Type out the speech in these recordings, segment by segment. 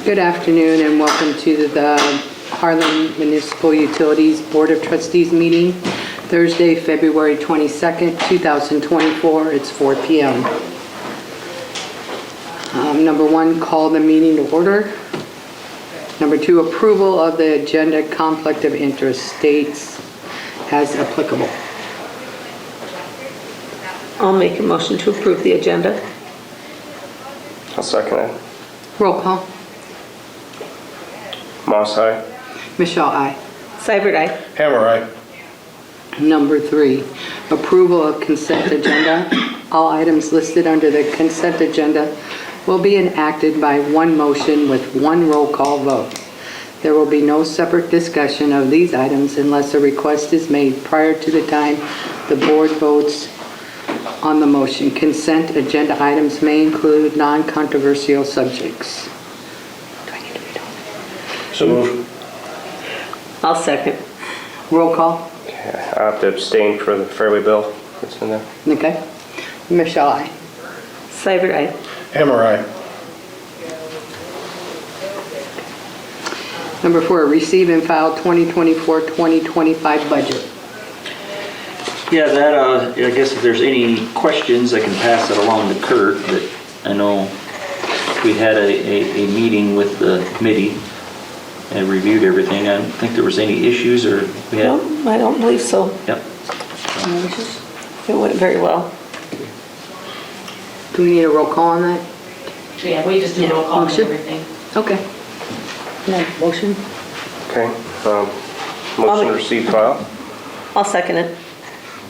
Good afternoon and welcome to the Harlan Municipal Utilities Board of Trustees meeting, Thursday, February 22nd, 2024. It's 4 p.m. Number one, call the meeting to order. Number two, approval of the agenda. Conflict of interest states as applicable. I'll make a motion to approve the agenda. I'll second it. Roll call. Moss, aye. Michelle, aye. Seibert, aye. Hammer, aye. Number three, approval of consent agenda. All items listed under the consent agenda will be enacted by one motion with one roll call vote. There will be no separate discussion of these items unless a request is made prior to the time the board votes on the motion. Consent agenda items may include non-controversial subjects. Do I need to read all that? So moved. I'll second. Roll call. Okay, I have to abstain for the Fairway bill that's in there. Okay. Michelle, aye. Seibert, aye. Hammer, aye. Number four, receive and file 2024-2025 budget. Yeah, that, I guess if there's any questions, I can pass that along to Kurt, but I know we had a meeting with the committee and reviewed everything. I don't think there was any issues or we had. No, I don't believe so. Yep. It went very well. Do we need a roll call on that? Yeah, we just do roll call and Motion? everything. Okay. No, motion? Okay. Motion to receive file. I'll second it.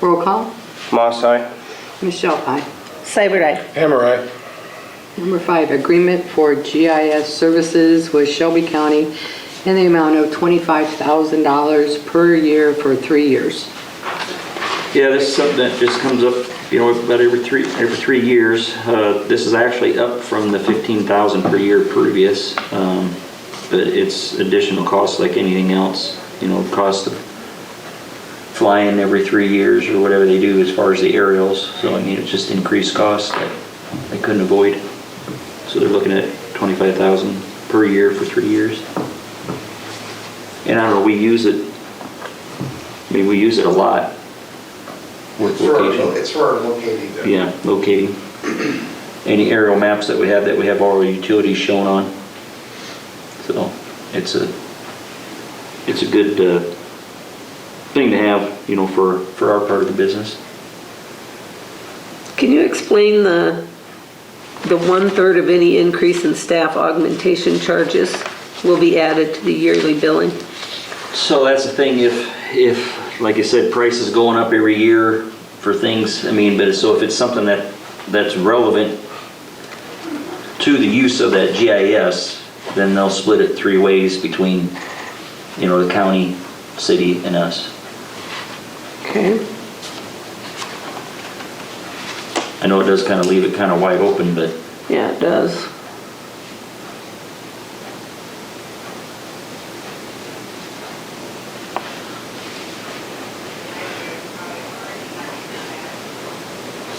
Roll call? Moss, aye. Michelle, aye. Seibert, aye. Hammer, aye. Number five, agreement for GIS services with Shelby County in the amount of $25,000 per year for 3 years. Yeah, this is something that just comes up, about every three years. This is actually up from the $15,000 per year previous, but it's additional costs like anything else. Cost of flying every 3 years or whatever they do as far as the aerials. So it's just increased costs that they couldn't avoid. So they're looking at $25,000 per year for 3 years. And I don't know, we use it. We use it a lot. With location. It's for locating them. Yeah, locating any aerial maps that we have all our utilities shown on. So it's a good thing to have, for our part of the business. Can you explain the 1/3 of any increase in staff augmentation charges will be added to the yearly billing? So that's the thing, if like I said, price is going up every year for things, but so if it's something that's relevant to the use of that GIS, then they'll split it 3 ways between, the county, city, and us. Okay. I know it does kind of leave it kind of wide open, but Yeah, it does.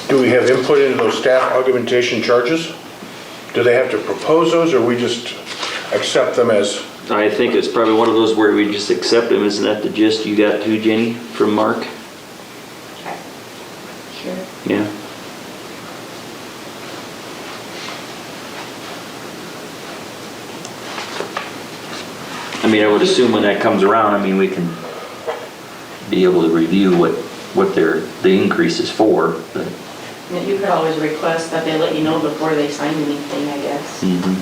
Do we have input into those staff augmentation charges? Do they have to propose those, or we just accept them as? I think it's probably one of those where we just accept them. Isn't that the gist you got too, Jenny, from Mark? Sure. Yeah. I would assume when that comes around, we can be able to review what the increase is for. But. You could always request that they let you know before they sign anything, I guess. Mm-hmm.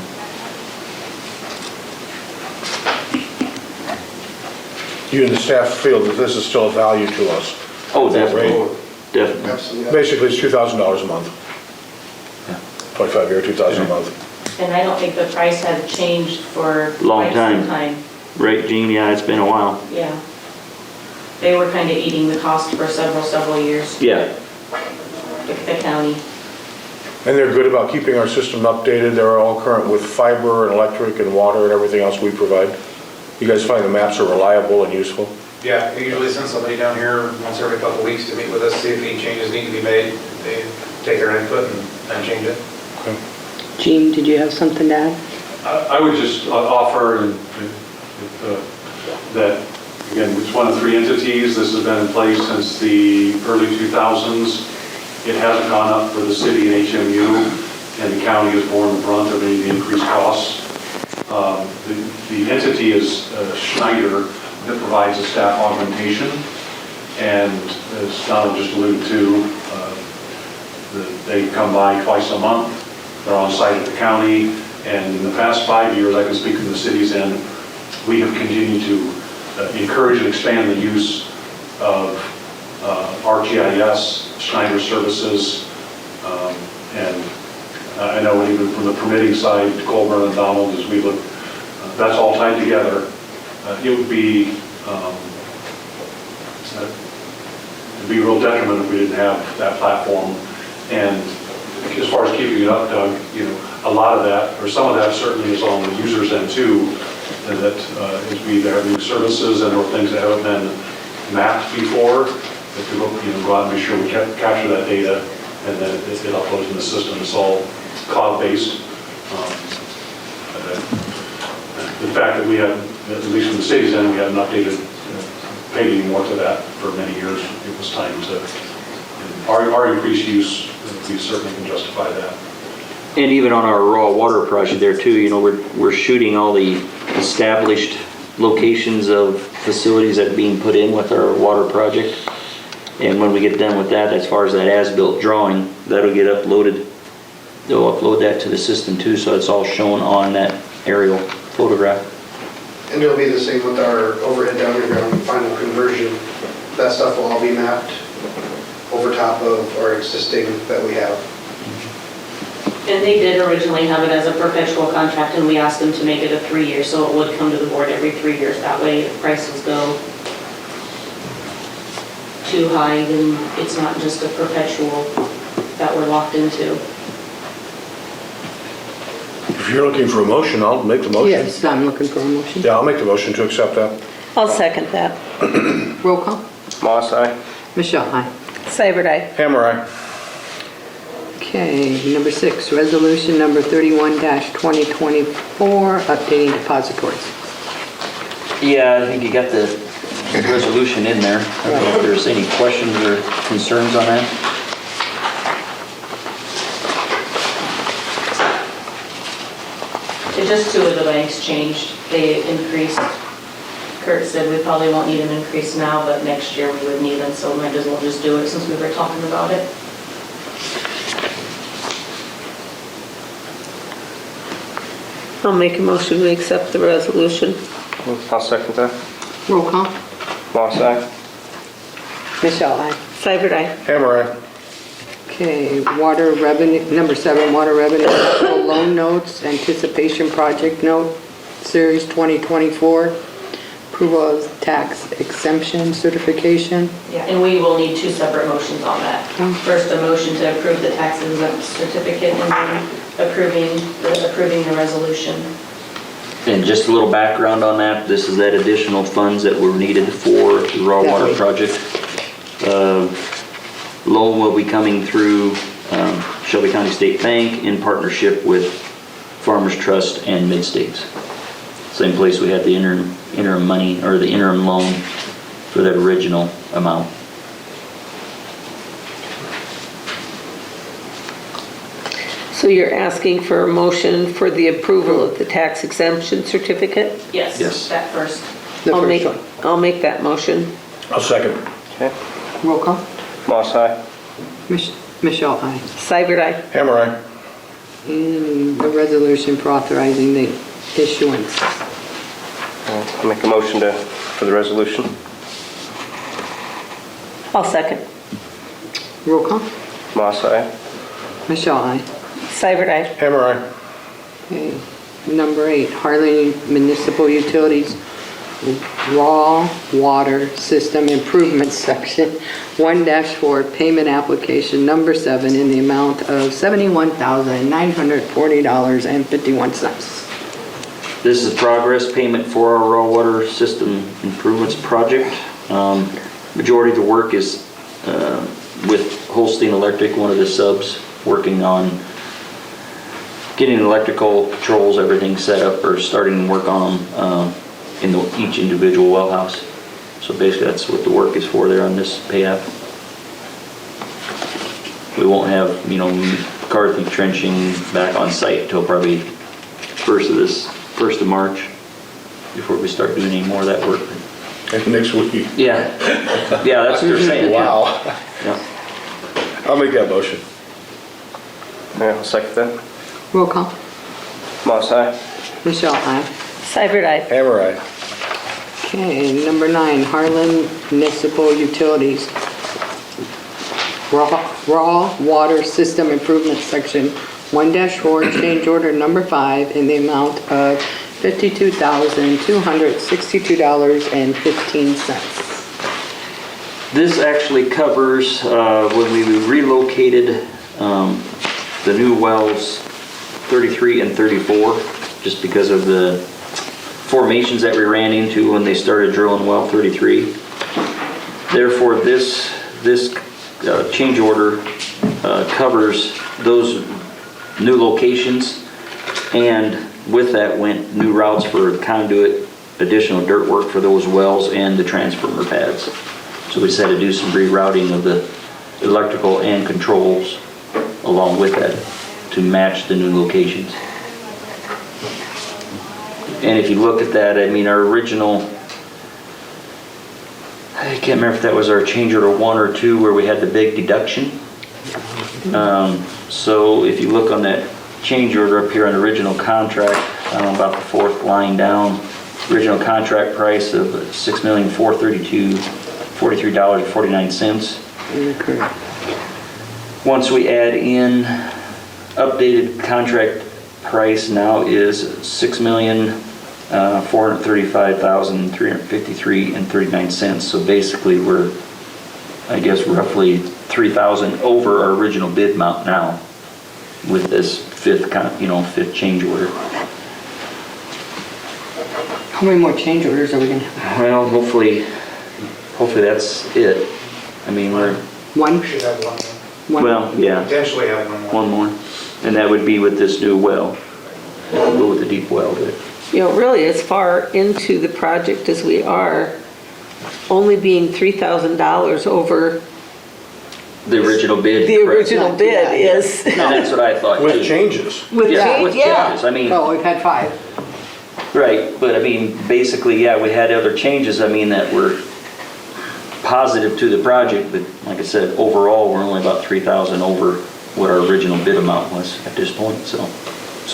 You and the staff feel that this is still of value to us? Oh, definitely. Right? Definitely. Absolutely. Basically, it's $2,000 a month. Yeah. 25 year, $2,000 a month. And I don't think the price had changed for Long quite some time. time. Right, Gene? Yeah, it's been a while. Yeah. They were kind of eating the cost for several years, Yeah. the county. And they're good about keeping our system updated. They're all current with fiber and electric and water and everything else we provide. You guys find the maps are reliable and useful? Yeah, we usually send somebody down here once every couple of weeks to meet with us, see if any changes need to be made. They take their input and change it. Okay. Jean, did you have something to add? I would just offer that, again, it's one of 3 entities. This has been in place since the early 2000s. It hasn't gone up for the city and HMU, and the county has borne the brunt of any increased costs. The entity is Schneider that provides the staff augmentation, and as Donald just alluded to, they come by twice a month. They're on site at the county, and in the past 5 years, I can speak from the city's end, we have continued to encourage and expand the use of ArcGIS, Schneider services, and I know even from the permitting side, Colburn and Donald, as we look, that's all tied together. It would be it'd be a real detriment if we didn't have that platform. And as far as keeping it up, Doug, a lot of that, or some of that certainly is on the user's end too, and that as we either have new services and or things that haven't been mapped before, that we go out and make sure we capture that data and then it uploads in the system. It's all cloud-based. The fact that we have, at least from the city's end, we haven't updated, paid any more to that for many years. It was time to, our increased use, we certainly can justify that. And even on our raw water project there too, we're shooting all the established locations of facilities that are being put in with our water project. And when we get done with that, as far as that as-built drawing, that'll get uploaded. They'll upload that to the system too, so it's all shown on that aerial photograph. And it'll be the same with our overhead to underground final conversion. That stuff will all be mapped over top of our existing that we have. And they did originally have it as a perpetual contract, and we asked them to make it a 3-year, so it would come to the board every 3 years. That way, if prices go too high, then it's not just a perpetual that we're locked into. If you're looking for a motion, I'll make the motion. Yes, I'm looking for a motion. Yeah, I'll make the motion to accept that. I'll second that. Roll call. Moss, aye. Michelle, aye. Seibert, aye. Hammer, aye. Okay, number 6, resolution number 31-2024, updating depositories. Yeah, I think you got the resolution in there. I don't know if there's any questions or concerns on that. Just 2 of the banks changed. They increased. Kurt said we probably won't need an increase now, but next year we would need them, so we might as well just do it since we were talking about it. I'll make a motion to accept the resolution. I'll second that. Roll call. Moss, aye. Michelle, aye. Seibert, aye. Hammer, aye. Okay, water revenue, number 7, water revenue loan notes, anticipation project note, series 2024, approval of tax exemption certification. Yeah, and we will need 2 separate motions on that. First, a motion to approve the tax exempt certificate, and then approving the resolution. And just a little background on that, this is that additional funds that were needed for the raw water project. Loan will be coming through Shelby County State Bank in partnership with Farmers Trust and Mid-States. Same place we had the interim money, or the interim loan for that original amount. So you're asking for a motion for the approval of the tax exemption certificate? Yes, Yes. that first. The first one. I'll make that motion. I'll second. Okay. Roll call. Moss, aye. Michelle, aye. Seibert, aye. Hammer, aye. And the resolution for authorizing the issuance. I'll make a motion for the resolution. I'll second. Roll call. Moss, aye. Michelle, aye. Seibert, aye. Hammer, aye. Okay, number 8, Harlan Municipal Utilities Raw Water System Improvement Section 1-4 Payment Application Number 7 in the amount of $71,940.51. This is progress payment for our raw water system improvements project. Majority of the work is with Holstein Electric, one of the subs, working on getting electrical controls, everything set up, or starting to work on them in each individual well house. So basically, that's what the work is for there on this pay app. We won't have, McCarthy trenching back on site until probably first of March, before we start doing any more of that work. And next week. Yeah, that's what they're saying. yeah. Wow. Yeah. I'll make that motion. Yeah, I'll second that. Roll call. Moss, aye. Michelle, aye. Seibert, aye. Hammer eye. Okay, number 9, Harlan Municipal Utilities. Raw Water System Improvement Section 1-4, change order number 5 in the amount of $52,262.15. This actually covers when we relocated the new wells 33 and 34, just because of the formations that we ran into when they started drilling well 33. Therefore, this change order covers those new locations, and with that went new routes for conduit, additional dirt work for those wells, and the transformer pads. So we just had to do some rerouting of the electrical and controls along with that to match the new locations. And if you look at that, I mean, our original, I can't remember if that was our change order 1 or 2 where we had the big deduction. So if you look on that change order up here on the original contract, about the 4th line down, original contract price of $6,432,43.49. Correct. Once we add in updated contract price now is $6,435,353.39. So basically we're, I guess, roughly $3,000 over our original bid amount now with this fifth change order. How many more change orders are we going to have? Well, hopefully that's it. I mean, we're, One? We should have one more. One? well, yeah, Potentially have one more. one more. And that would be with this new well. We'll go with the deep well, but Really, as far into the project as we are, only being $3,000 over the original bid. the correct. original bid is, And that's what I thought too. With changes. with change, yeah. changes. I mean, Oh, we've had 5. right, but I mean, basically, yeah, we had other changes, I mean, that were positive to the project, but like I said, overall, we're only about 3,000 over what our original bid amount was at this point, so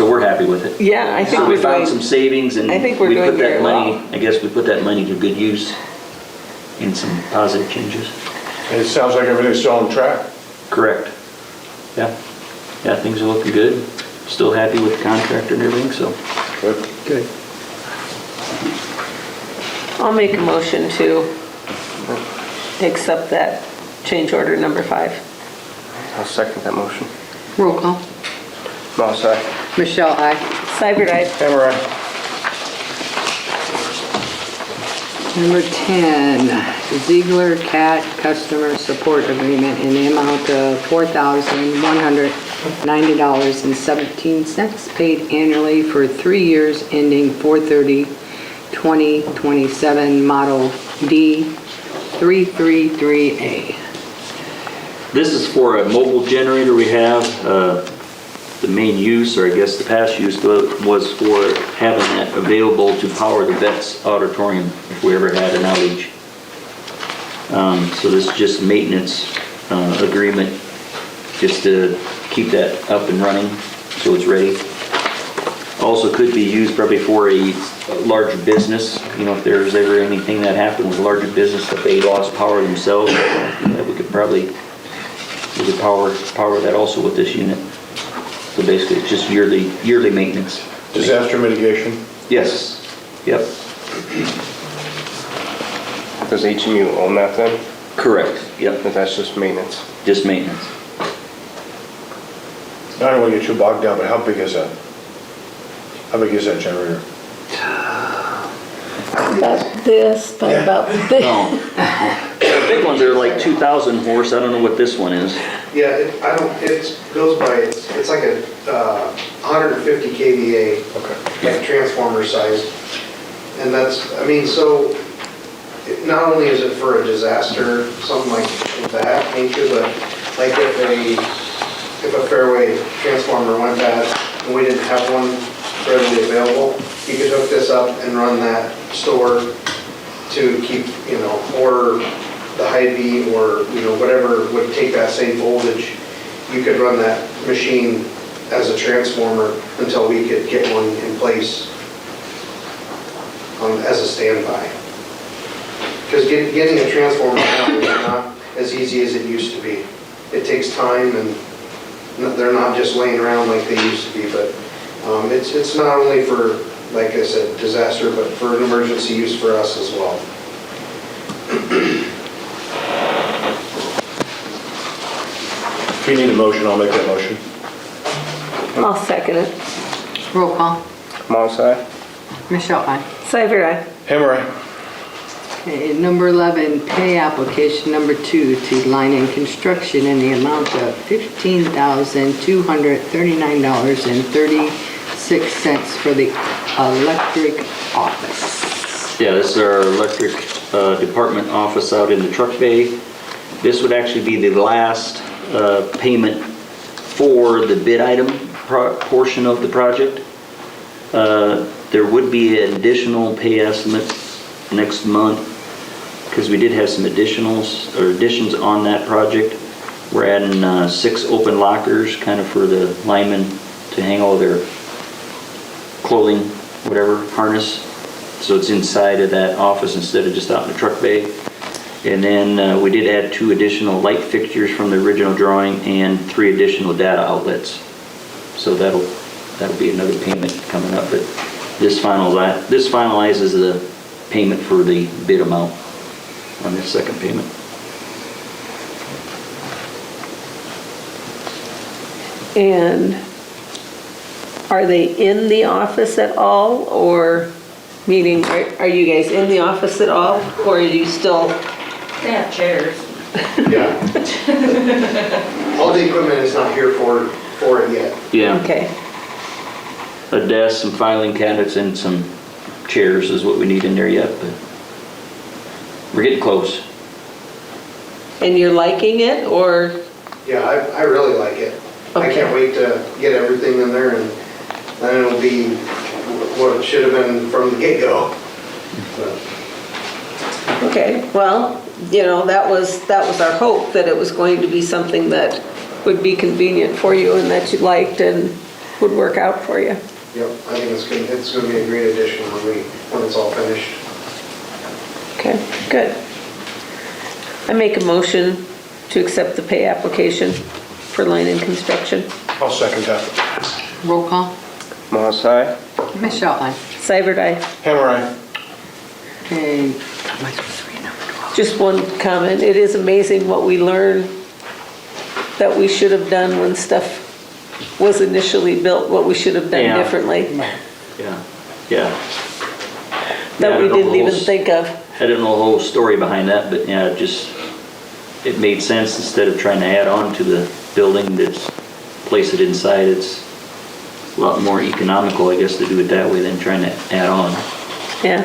we're happy with it. Yeah, I think So we we're found doing, some savings, and I think we're we doing put that very money, well. I guess we put that money to good use in some positive changes. And it sounds like everything's still on track. Correct. Yeah, things are looking good. Still happy with the contractor and everything, so. Good. Good. I'll make a motion to accept that change order number 5. I'll second that motion. Roll call. Moss, aye. Michelle, aye. Seibert, aye. Hammer eye. Number 10, Ziegler Cat Customer Support Agreement in the amount of $4,190.17 paid annually for 3 years ending 4/30/2027, Model D333A. This is for a mobile generator we have. The main use, or I guess the past use, was for having that available to power the Vets Auditorium if we ever had an outage. So this is just maintenance agreement, just to keep that up and running so it's ready. Also could be used probably for a larger business, if there's ever anything that happened with a larger business that they lost power themselves, that we could probably power that also with this unit. So basically, it's just yearly maintenance. Disaster mitigation. Yes. Yep. Does HMU own that then? Correct. Yep. But that's just maintenance. Just maintenance. I don't want to get too bogged down, but how big is that? How big is that generator? About this, by about this. No. big ones are like 2,000 horse, I don't know what this one is. Yeah, it goes by, it's like a 150 KVA, like transformer size. And that's, I mean, so not only is it for a disaster, something like that nature, but like if a fairway transformer went bad and we didn't have one readily available, you could hook this up and run that store to keep, or the Hy-Vee or, whatever would take that same voltage. You could run that machine as a transformer until we could get one in place as a standby. Because getting a transformer now is not as easy as it used to be. It takes time, and they're not just laying around like they used to be, but it's not only for, like I said, disaster, but for an emergency use for us as well. If you need a motion, I'll make that motion. I'll second it. Roll call. Morse, aye. Michelle, aye. Seibert, aye. Hammer, aye. Okay, number 11, pay application number 2 to Line and Construction in the amount of $15,239.36 for the electric office. Yeah, this is our electric department office out in the truck bay. This would actually be the last payment for the bid item portion of the project. There would be an additional pay estimate next month because we did have some additions on that project. We're adding 6 open lockers kind of for the linemen to hang all their clothing, whatever, harness. So it's inside of that office instead of just out in the truck bay. And then we did add 2 additional light fixtures from the original drawing and 3 additional data outlets. So that'll be another payment coming up. But this finalizes the payment for the bid amount on this second payment. And are they in the office at all, or, meaning, are you guys in the office at all, or are you still? They have chairs. Yeah. All the equipment is not here for it yet. Yeah, Okay, a desk, some filing cabinets, and some chairs is what we need in there yet, but we're getting close. and you're liking it, or? Yeah, I really like it. I Okay. can't wait to get everything in there, and then it'll be what it should have been from the get-go. Okay, well, that was our hope, that it was going to be something that would be convenient for you and that you liked and would work out for you. Yep, I think it's gonna be a great addition when it's all finished. Okay, good. I make a motion to accept the pay application for Line and Construction. I'll second that. Roll call. Morse, aye. Michelle, aye. Seibert, aye. Hammer, aye. Okay, am I supposed to read number 12? Just one comment, it is amazing what we learn that we should have done when stuff was initially built, what we should have done Yeah. differently, Yeah. that we I don't know didn't the even whole- think of. I don't know the whole story behind that, but yeah, it made sense instead of trying to add on to the building, that's place it inside. It's a lot more economical, I guess, to do it that way than trying to add on. Yeah,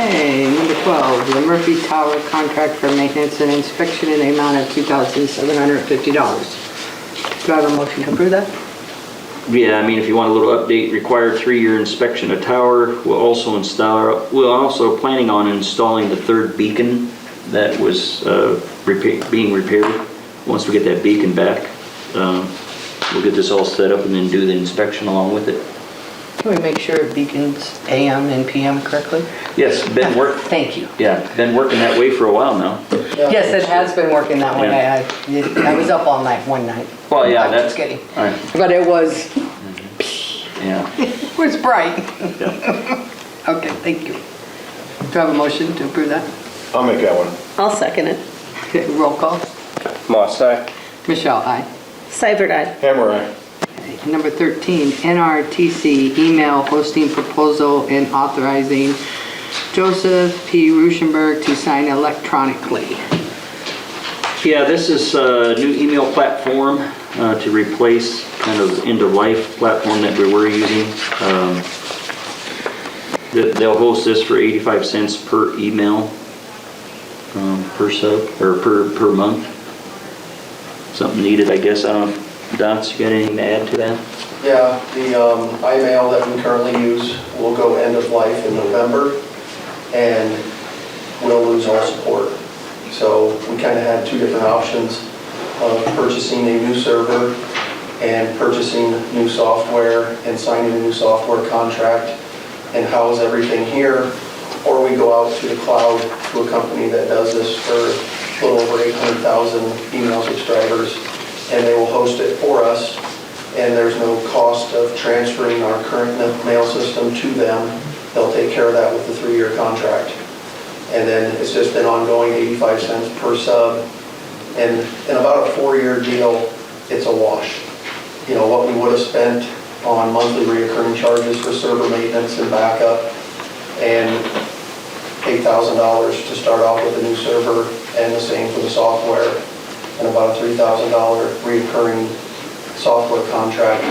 Okay, number 12, the Murphy Tower contract for maintenance and inspection in the amount of $2,750. Do I have a motion to approve that? Yeah, I mean, if you want a little update, required 3-year inspection of tower. We're also planning on installing the 3rd beacon that was being repaired. Once we get that beacon back, we'll get this all set up and then do the inspection along with it. Can we make sure it beacons AM and PM correctly? Yes, Thank you. been working that way for a while now. Yes, it has been working that way. I was up all night one night. Well, yeah, I'm that's just kidding. all right. But it was Yeah. bright. Yeah. Okay, thank you. Do I have a motion to approve that? I'll make that one. I'll second it. Okay, roll call. Morse, aye. Michelle, aye. Seibert, aye. Hammer, aye. Okay, number 13, NRTC email hosting proposal and authorizing Joseph P. Ruschenberg to sign electronically. Yeah, this is a new email platform to replace kind of end-of-life platform that we were using. They'll host this for 85 cents per email, per sub, or per month. Something needed, I guess. I don't know, Dots, you got anything to add to that? Yeah, the iMail that we currently use will go end of life in November, and we'll lose all support. So we kind of had two different options of purchasing a new server and purchasing new software and signing a new software contract and house everything here, or we go out to the cloud to a company that does this for a little over 800,000 email subscribers, and they will host it for us, and there's no cost of transferring our current mail system to them. They'll take care of that with the 3-year contract. And then it's just an ongoing 85 cents per sub. And in about a 4-year deal, it's a wash. You know, what we would have spent on monthly recurring charges for server maintenance and backup, and $8,000 to start off with a new server, and the same for the software, and about a $3,000 recurring software contract.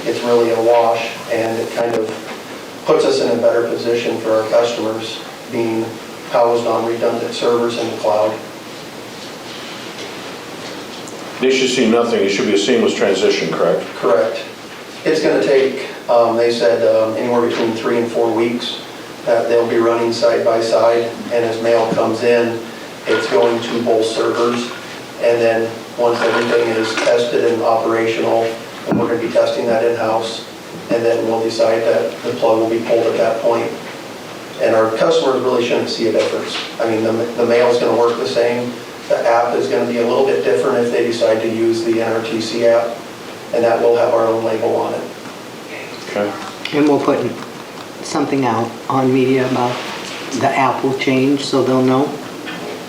It's really a wash, and it kind of puts us in a better position for our customers, being housed on redundant servers in the cloud. They should see nothing, it should be a seamless transition, correct? Correct. It's going to take, they said, anywhere between 3 and 4 weeks that they'll be running side by side, and as mail comes in, it's going to both servers, and then once everything is tested and operational, and we're going to be testing that in-house, and then we'll decide that the plug will be pulled at that point. And our customers really shouldn't see a difference. I mean, the mail is going to work the same. The app is going to be a little bit different if they decide to use the NRTC app, and that will have our own label on it. Okay. And we'll put something out on media about the app will change, so they'll know.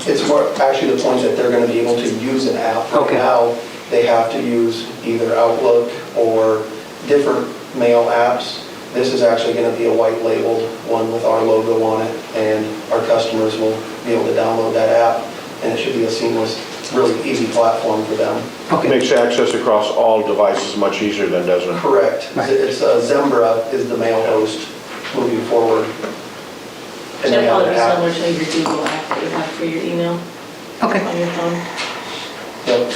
It's more actually the point that they're going to be able to use an app. Right Okay. now, they have to use either Outlook or different mail apps. This is actually going to be a white labeled one with our logo on it, and our customers will be able to download that app, and it should be a seamless, really easy platform for them. Okay. Makes access across all devices much easier then, doesn't it? Correct. Right. It's Zembra is the mail host moving forward. And Should they have probably an be app. similar to your Google app that you have for your email Okay. on your phone. Yep.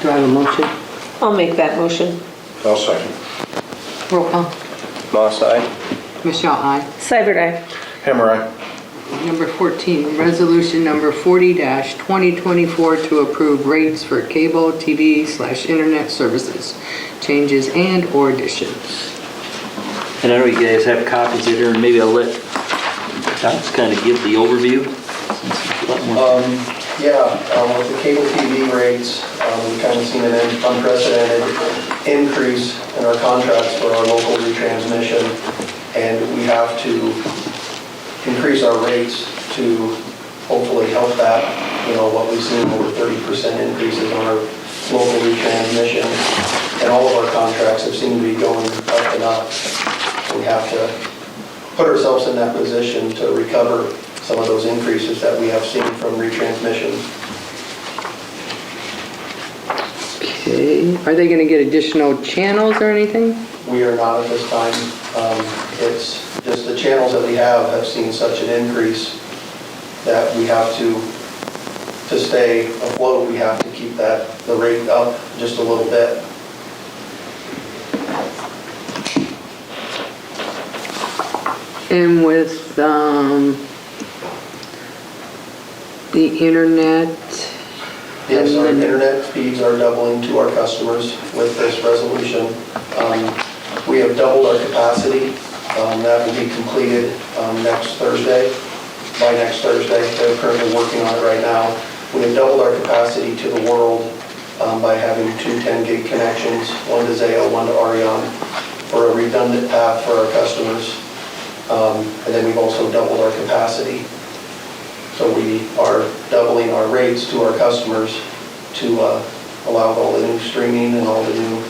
Do I have a motion? I'll make that motion. I'll second. Roll call. Moss, aye. Michelle, aye. Seibert, aye. Hammer, aye. Number 14, resolution number 40-2024 to approve rates for cable TV/internet services, changes and/or additions. And I know you guys have copies of it, and maybe I'll let Dots kind of give the overview. Since it's a lot more- With the cable TV rates, we've kind of seen an unprecedented increase in our contracts for our local retransmission, and we have to increase our rates to hopefully help that. You know, what we've seen over 30% increases on our local retransmission, and all of our contracts have seemed to be going up and up. We have to put ourselves in that position to recover some of those increases that we have seen from retransmission. Okay, are they going to get additional channels or anything? We are not at this time. It's just the channels that we have seen such an increase that we have to stay afloat, we have to keep the rate up just a little bit. And with the internet? Yes, our and then- internet speeds are doubling to our customers with this resolution. We have doubled our capacity. That will be completed next Thursday. By next Thursday, they're currently working on it right now. We have doubled our capacity to the world by having 2 10-gig connections, one to Zayo, one to Arion, for a redundant path for our customers. And then we've also doubled our capacity. So we are doubling our rates to our customers to allow all the new streaming and all the new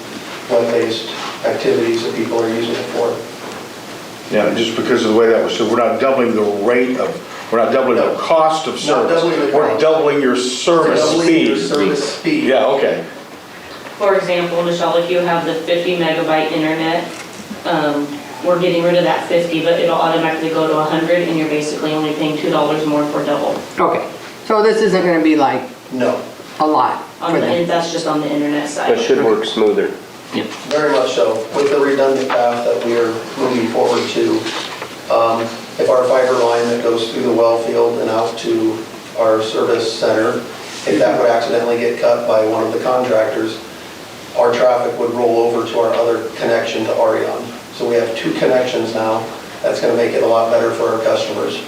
web-based activities that people are using it for. Yeah, just because of the way that was, so we're not doubling the rate of, we're not doubling the cost of Not service. doubling the We're cost. doubling your service Doubling your speed. service speed. Yeah, okay. For example, Michelle, if you have the 50 megabyte internet, we're getting rid of that 50, but it'll automatically go to 100, and you're basically only paying $2 more for double. Okay, so this isn't gonna be like No, a lot for them? That's just on the internet It side. should work smoother. very much so. With the redundant path that we are moving forward to, if our fiber line that goes through the well field and out to our service center, if that would accidentally get cut by one of the contractors, our traffic would roll over to our other connection to Arion. So we have 2 connections now. That's going to make it a lot better for our customers.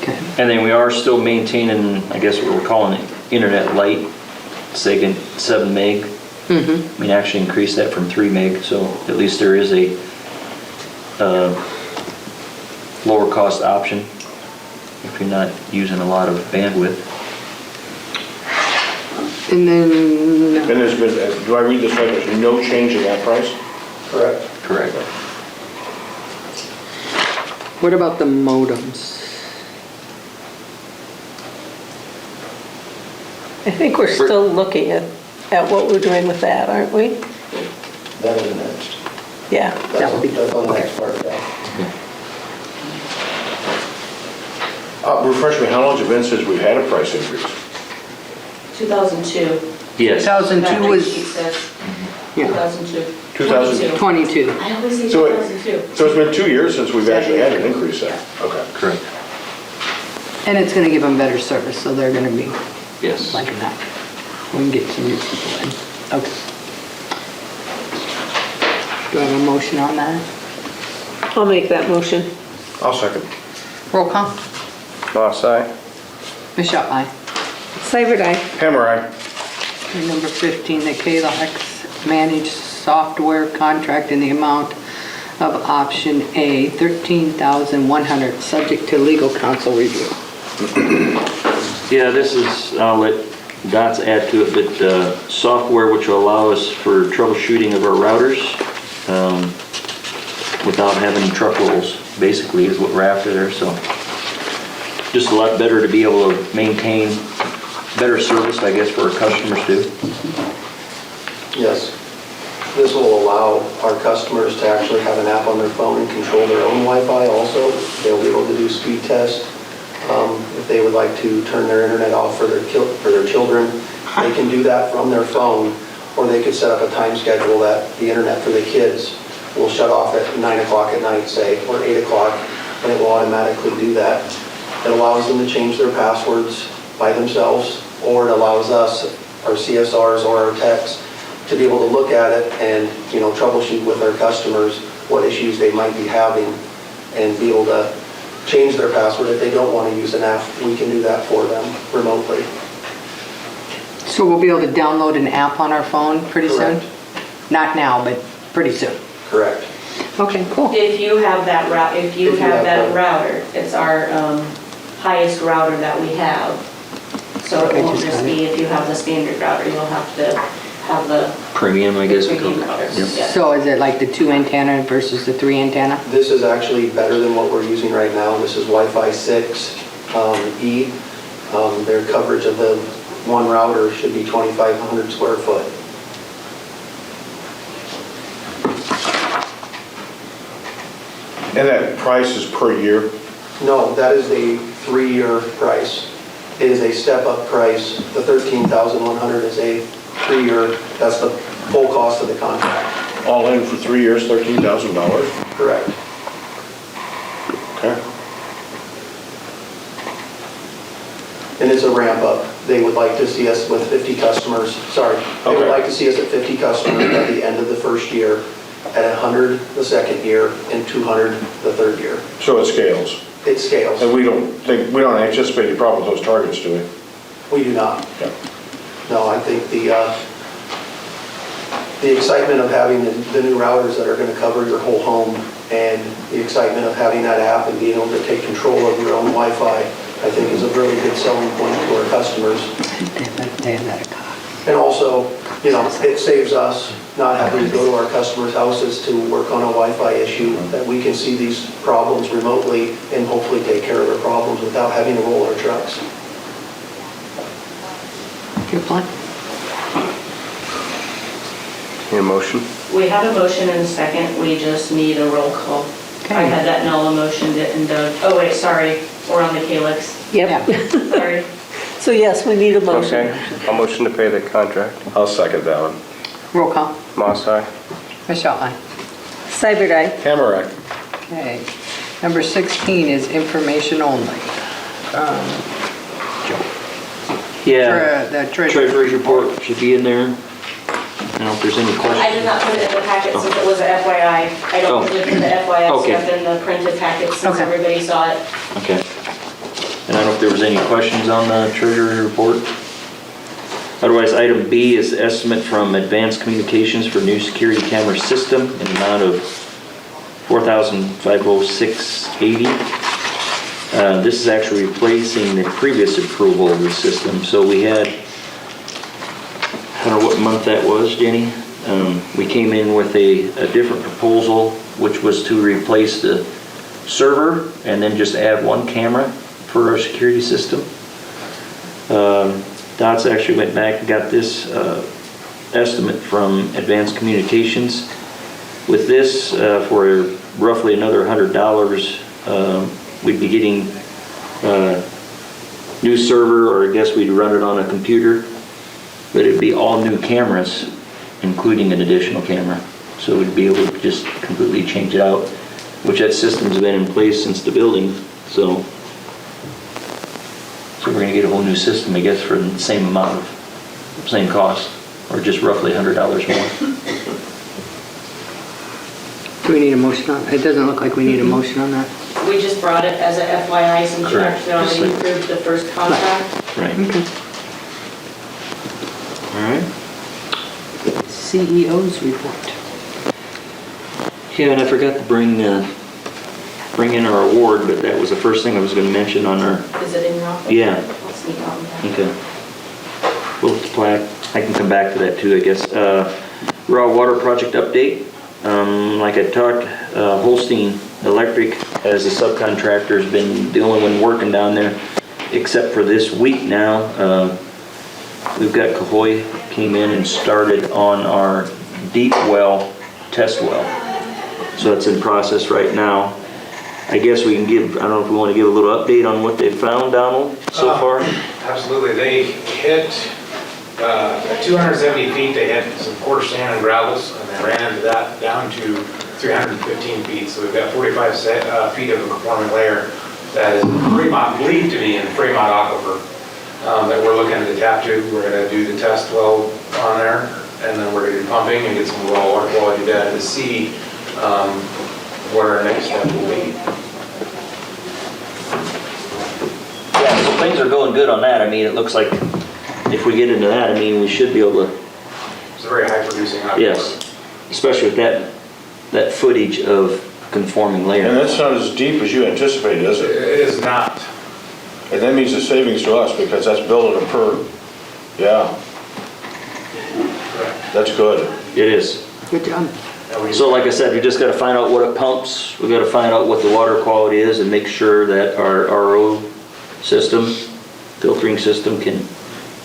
Okay. And then we are still maintaining, I guess what we're calling it, Internet Lite, second 7 meg. We actually increased that from 3 meg, so at least there is a lower cost option if you're not using a lot of bandwidth. And then, And there's been, do I read this right, there's no change in that price? Correct. Correct. what about the modems? I think we're still looking at what we're doing with that, aren't we? That is next. Yeah. That would be- That's on the next part, yeah. Refresh me, how long has it been since we've had a price increase? 2002. Yes. 2002 was, She says, yeah, 2002. 2000. 22. I always say So 2002. So it's been 2 years since we've actually had an increase there? Okay. Correct. And it's gonna give them better service, so they're gonna be Yes. liking that. We can get some new people in. Okay. Do I have a motion on that? I'll make that motion. I'll second. Roll call. Moss, aye. Michelle, aye. Cyber die. Hammer, aye. And number 15, the KLX managed software contract in the amount of option A, $13,100, subject to legal counsel review. Yeah, this is, I'll let Dots add to it, but software which will allow us for troubleshooting of our routers without having truck rolls, basically, is what we're after there. So just a lot better to be able to maintain better service, I guess, for our customers too. Yes. This will allow our customers to actually have an app on their phone and control their own Wi-Fi also. They'll be able to do speed tests. If they would like to turn their internet off for their children, they can do that from their phone, or they could set up a time schedule that the internet for the kids will shut off at 9 o'clock at night, say, or 8 o'clock, and it will automatically do that. It allows them to change their passwords by themselves, or it allows us, our CSRs or our techs, to be able to look at it and, troubleshoot with our customers what issues they might be having and be able to change their password. If they don't want to use an app, we can do that for them remotely. So we'll be able to download an app on our phone pretty soon? Correct. Not now, but pretty soon. Correct. Okay, cool. If you have that router, it's our highest router that we have. So Okay, it won't just just got be if you have the standard router, you'll have to have the Premium, I guess we call premium it. router. Yep. Yeah. So is it like the 2 antenna versus the 3 antenna? This is actually better than what we're using right now. This is Wi-Fi 6E. Their coverage of the one router should be 2,500 square foot. And that price is per year? No, that is a 3-year price. It is a step-up price. The 13,100 is a 3-year, that's the full cost of the contract. All in for 3 years, $13,000? Correct. Okay. And it's a ramp up. They would like to see us with 50 customers, they would Okay. like to see us at 50 customers at the end of the first year, at 100 the second year, and 200 the third year. So it scales? It scales. And we don't anticipate any problem with those targets, do we? We do not. Yeah. No, I think the excitement of having the new routers that are going to cover your whole home, and the excitement of having that app and being able to take control of your own Wi-Fi, I think is a really good selling point to our customers. They have that a cost. And also, you know, it saves us not having to go to our customers' houses to work on a Wi-Fi issue, that we can see these problems remotely and hopefully take care of the problems without having to roll our trucks. Good plan. Need a motion? We have a motion and a second, we just need a roll call. I Okay. had that Nella motioned it and Doug, oh wait, sorry, we're on the Calyx, Yep. sorry. So yes, we need a motion. Okay, I'll motion to pay the contract. I'll second that one. Roll call. Moss, aye. Michelle, aye. Seibert, aye. Hammer, Okay. Number 16 is information only. Yeah, The treasurer. treasurer's report should be in there. I don't know if there's any I did questions. not put it in the packet since it was a FYI. I don't Oh. usually put the FYI Okay. stuff in the printed packet since Okay. everybody saw it. Okay. And I don't know if there was any questions on the treasurer's report. Otherwise, item B is the estimate from Advanced Communications for new security camera system in the amount of $4,506.80. This is actually replacing the previous approval of the system. So we had, I don't know what month that was, Jenny. We came in with a different proposal, which was to replace the server and then just add one camera for our security system. Dots actually went back and got this estimate from Advanced Communications. With this, for roughly another $100, we'd be getting new server, or I guess we'd run it on a computer, but it'd be all new cameras, including an additional camera. So we'd be able to just completely change it out, which that system's been in place since the building, so we're gonna get a whole new system, I guess, for the same amount of, same cost, or just roughly $100 more. Do we need a motion on, it doesn't look like we need a motion on that. We just brought it as a FYI since you Correct. actually already Just like- approved the first contract. Right. Okay. All right. CEO's report. Yeah, and I forgot to bring in our award, but that was the first thing I was gonna mention on our, Is it in your office? Yeah. I'll sneak out and back. okay. Well, the plaque, I can come back to that too, I guess. Raw water project update. Like I talked, Holstein Electric, as a subcontractor, has been the only one working down there, except for this week now. We've got Cahoy came in and started on our deep well, test well. So it's in process right now. I guess we can give, I don't know if we want to give a little update on what they found, Donald, so far? Absolutely, they hit 270 feet, they had some coarse sand and gravels, and they ran into that down to 315 feet. So we've got 45 feet of a conforming layer that is Fremont, believed to be in Fremont aquifer, that we're looking to tap to. We're gonna do the test well on there, and then we're gonna do pumping and get some raw water quality data to see what our next step will be. Yeah, so things are going good on that. I mean, it looks like if we get into that, I mean, we should be able to, It's a very high producing aquifer. yes, especially with that footage of conforming layer. And that's not as deep as you anticipated, is It it? is not. And that means a savings to us, because that's billed at a per, yeah, Correct. that's good. It is. Good job. And we- So like I said, we just gotta find out what it pumps, we gotta find out what the water quality is and make sure that our RO system, filtering system, can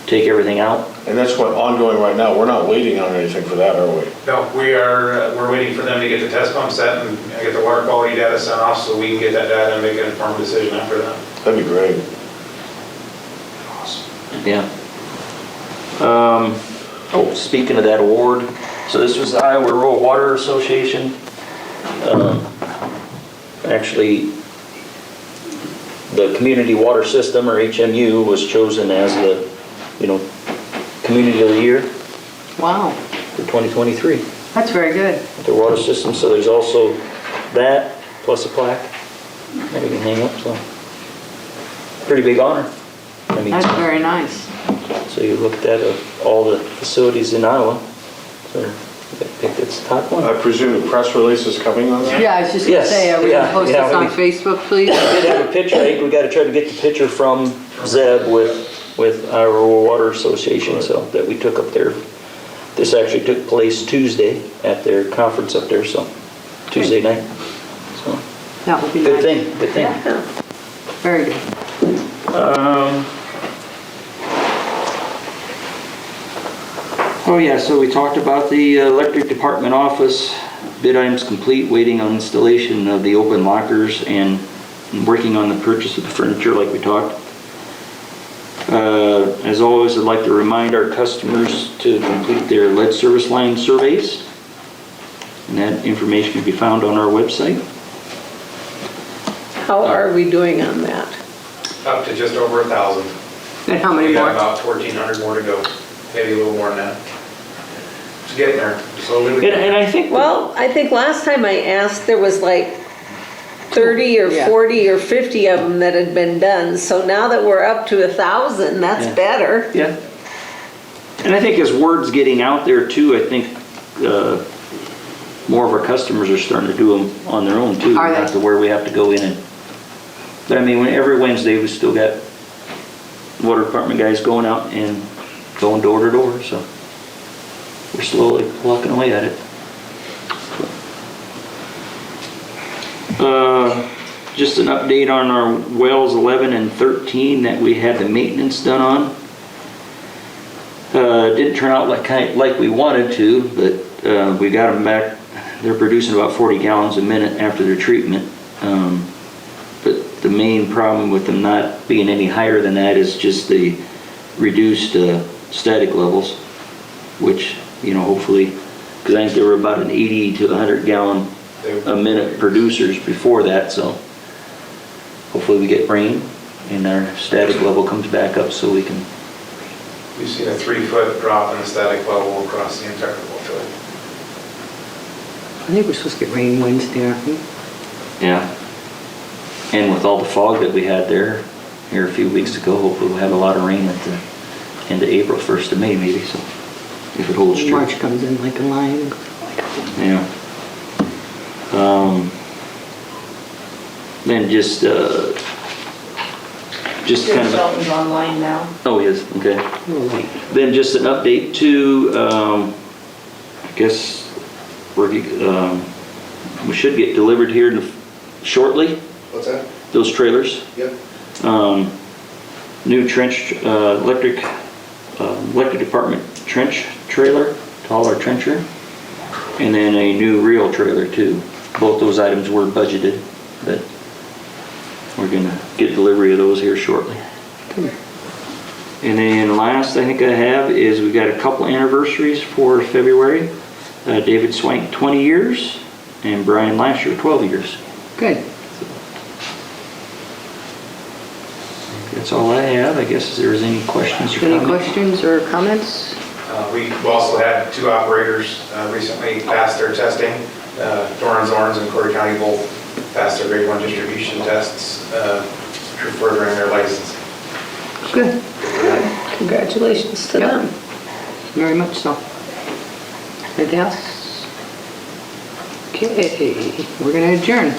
take everything out. And that's what ongoing right now, we're not waiting on anything for that, are we? No, we're waiting for them to get the test pump set and get the water quality data sent off so we can get that data and make an informed decision after that. That'd be great. Yeah. Oh, speaking of that award, so this was the Iowa Rural Water Association. Actually, the Community Water System, or HMU, was chosen as the, Community of the Year Wow, for 2023. that's very good. The water system, so there's also that, plus a plaque that we can hang up, so. Pretty big honor. I mean, That's very nice. so you looked at all the facilities in Iowa, so I think it's the top one. I presume the press release is coming on that? Yeah, I was just gonna Yes, say, are we yeah, gonna post yeah, this on we- Facebook, please? We did have a picture, I think we gotta try to get the picture from Zeb with with our Water Association, so that we took up there. This actually took place Tuesday at their conference up there, so Tuesday night. So That would be good nice. thing, good thing. Yeah. Very good. Oh yeah, so we talked about the electric department office, bid items complete, waiting on installation of the open lockers and working on the purchase of the furniture like we talked. As always, I'd like to remind our customers to complete their lead service line surveys. And that information can be found on our website. How are we doing on that? Up to just over 1,000. And how many We got more? about 1,400 more to go, maybe a little more than that. It's getting there, slowly. And I think, Well, I think last time I asked, there was like 30 or Yeah. 40 or 50 of them that had been done. So now that we're up to 1,000, that's Yeah. better. yeah. And I think as word's getting out there too, I think more of our customers are starting to do them on their own too. Are they? Not to where we have to go in and, but I mean, every Wednesday we still got water department guys going out and going door to door, so we're slowly walking away at it. Just an update on our wells 11 and 13 that we had the maintenance done on. Didn't turn out like we wanted to, but we got them back. They're producing about 40 gallons a minute after their treatment. But the main problem with them not being any higher than that is just the reduced static levels, which, you know, hopefully, because I think they were about an 80 to 100 gallon a minute producers before that, so hopefully we get rain and our static level comes back up so we can. We've seen a 3-foot drop in the static level across the entire field. I think we're supposed to get rain Wednesday, aren't we? Yeah. And with all the fog that we had there here a few weeks ago, hopefully we'll have a lot of rain at the end of April, 1st of May maybe, so if it holds true. March comes in like a lion. Yeah. Then just Your kind of, Shelton's online now. oh yes, okay. Oh, Then just an update to, I guess, we should get delivered here shortly, What's that? those trailers. Yep. New trench, electric department trench trailer, taller trencher, and then a new reel trailer too. Both those items were budgeted, but we're gonna get delivery of those here shortly. And then last I think I have is we got a couple anniversaries for February. David Swank, 20 years, and Brian Lasher, 12 years. good. That's all I have. I guess if there's any questions or Any comments. questions or comments? We also had 2 operators recently pass their testing. Doran Zorns and Corey County both passed their grade 1 distribution tests, furthering their license. Good, Congratulations to Yep. them. very much so. Anything else? Okay, we're gonna adjourn.